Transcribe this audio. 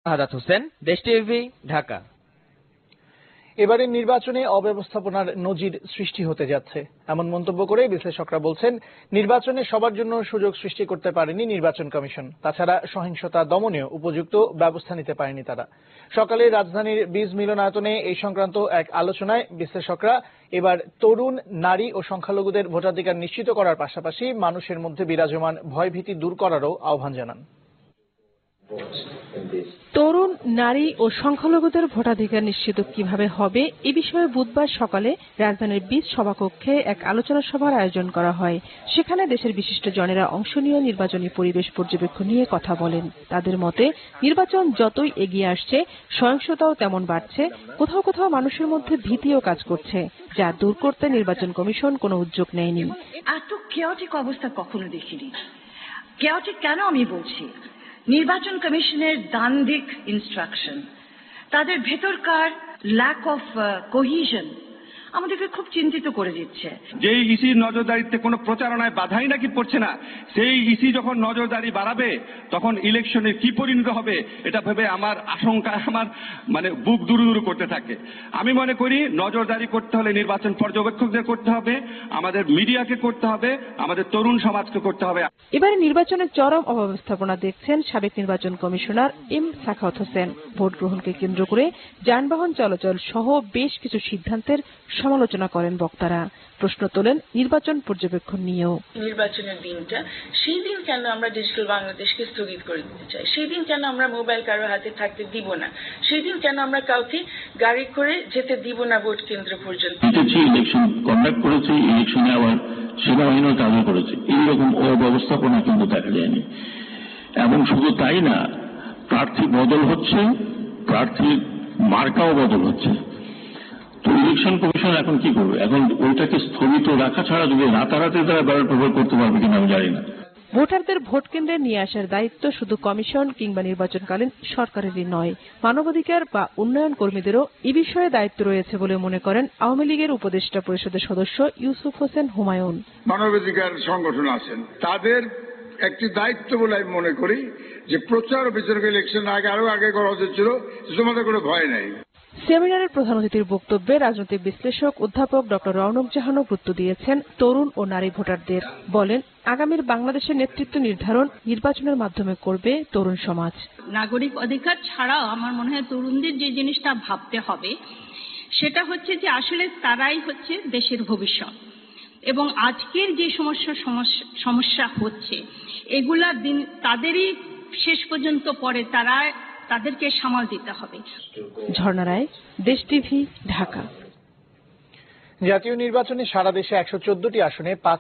শাহাদাত হোসেন, দেশ টিভি, ঢাকা। এবারের নির্বাচনে অব্যবস্থাপনার নজির সৃষ্টি হতে যাচ্ছে এমন মন্তব্য করে বিশ্লেষকরা বলছেন, নির্বাচনে সবার জন্য সুযোগ সৃষ্টি করতে পারেনি নির্বাচন কমিশন। তাছাড়া সহিংসতা দমনেও উপযুক্ত ব্যবস্থা নিতে পারেনি তারা। সকালে রাজধানীর বীজ মিলনায়তনে এই সংক্রান্ত এক আলোচনায় বিশ্লেষকরা এবার তরুণ, নারী ও সংখ্যালঘুদের ভোটাধিকার নিশ্চিত করার পাশাপাশি মানুষের মধ্যে বিরাজমান ভয়ভীতি দূর করারও আহ্বান জানান। তরুণ, নারী ও সংখ্যালঘুদের ভোটাধিকার নিশ্চিত কিভাবে হবে এ বিষয়ে বুধবার সকালে রাজধানীর বীজ সভাকক্ষে এক আলোচনা সভার আয়োজন করা হয়। সেখানে দেশের বিশিষ্ট জনেরা অংশ নিয়ে নির্বাচনী পরিবেশ পর্যবেক্ষণ নিয়ে কথা বলেন। তাদের মতে, নির্বাচন যতই এগিয়ে আসছে সহিংসতাও তেমন বাড়ছে, কোথাও কোথাও মানুষের মধ্যে ভীতিও কাজ করছে, যা দূর করতে নির্বাচন কমিশন কোনো উদ্যোগ নেয়নি। এত কেওটিক অবস্থা কখনো দেখিনি। কেওটিক কেন আমি বলছি, নির্বাচন কমিশনের দ্বান্দ্বিক ইনস্ট্রাকশন, তাদের ভেতরকার ল্যাক অফ কোহিশন আমাদেরকে খুব চিন্তিত করে দিচ্ছে। যেই ইসির নজরদারিতে কোনো প্রচারণায় বাধাই নাকি পড়ছে না, সেই ইসি যখন নজরদারি বাড়াবে তখন ইলেকশনের কি পরিণত হবে এটা ভেবে আমার আশঙ্কা, আমার বুক দুরুদুরু করতে থাকে। আমি মনে করি নজরদারি করতে হলে নির্বাচন পর্যবেক্ষকদের করতে হবে, আমাদের মিডিয়াকে করতে হবে, আমাদের তরুণ সমাজকে করতে হবে। এবারে নির্বাচনের চরম অব্যবস্থাপনা দেখছেন সাবেক নির্বাচন commissioner M Sakhawat Hossain. Vote গ্রহণকে কেন্দ্র করে যানবাহন চলাচল সহ বেশ কিছু সিদ্ধান্তের সমালোচনা করেন বক্তারা। প্রশ্ন তোলেন নির্বাচন পর্যবেক্ষণ নিয়েও। নির্বাচনের দিনটা, সেই দিন কেন আমরা ডিজিটাল বাংলাদেশকে স্থগিত করে দিতে চাই? সেই দিন কেন আমরা মোবাইল কারো হাতে থাকতে দিব না? সেই দিন কেন আমরা কাউকে গাড়ি করে যেতে দিব না ভোট কেন্দ্র পর্যন্ত? ইলেকশন কন্ডাক্ট করেছে, ইলেকশনে আবার সেনাবাহিনীও কাজও করেছে, এইরকম অব্যবস্থাপনা কিন্তু দেখা যায়নি। এবং শুধু তাই না, প্রার্থী বদল হচ্ছে, প্রার্থীর মার্কাও বদল হচ্ছে। তো ইলেকশন কমিশন এখন কি করবে? এখন ওইটাকে স্থগিত রাখা ছাড়া যদি রাতারাতি তারা ব্যালট পেপার করতে পারবে কিনা আমি জানি না। ভোটারদের ভোট কেন্দ্রে নিয়ে আসার দায়িত্ব শুধু কমিশন কিংবা নির্বাচনকালীন সরকারেরই নয়, মানবাধিকার বা উন্নয়ন কর্মীদেরও এ বিষয়ে দায়িত্ব রয়েছে বলে মনে করেন আওয়ামী লীগের উপদেষ্টা পরিষদের সদস্য ইউসুফ হোসেন হুমায়ুন। মানবাধিকার সংগঠন আছেন, তাদের একটি দায়িত্ব বলে আমি মনে করি যে প্রচার ও বিচার ইলেকশন আগে করা উচিত ছিল, তোমাদের কোনো ভয় নেই। সেমিনারের প্রধান অতিথির বক্তব্যে রাজনৈতিক বিশ্লেষক অধ্যাপক ডক্টর রওনক জাহানও গুরুত্ব দিয়েছেন তরুণ ও নারী ভোটারদের। বলেন, আগামীর বাংলাদেশের নেতৃত্ব নির্ধারণ নির্বাচনের মাধ্যমে করবে তরুণ সমাজ। নাগরিক অধিকার ছাড়াও আমার মনে হয় তরুণদের যে জিনিসটা ভাবতে হবে সেটা হচ্ছে যে আসলে তারাই হচ্ছে দেশের ভবিষ্যৎ, এবং আজকের যে সমস্যা হচ্ছে এগুলা দিন তাদেরই শেষ পর্যন্ত পরে তাদেরকে সামাল দিতে হবে। ঝর্ণা রায়, দেশ টিভি, ঢাকা। জাতীয় নির্বাচনে সারা দেশে 114টি আসনে 5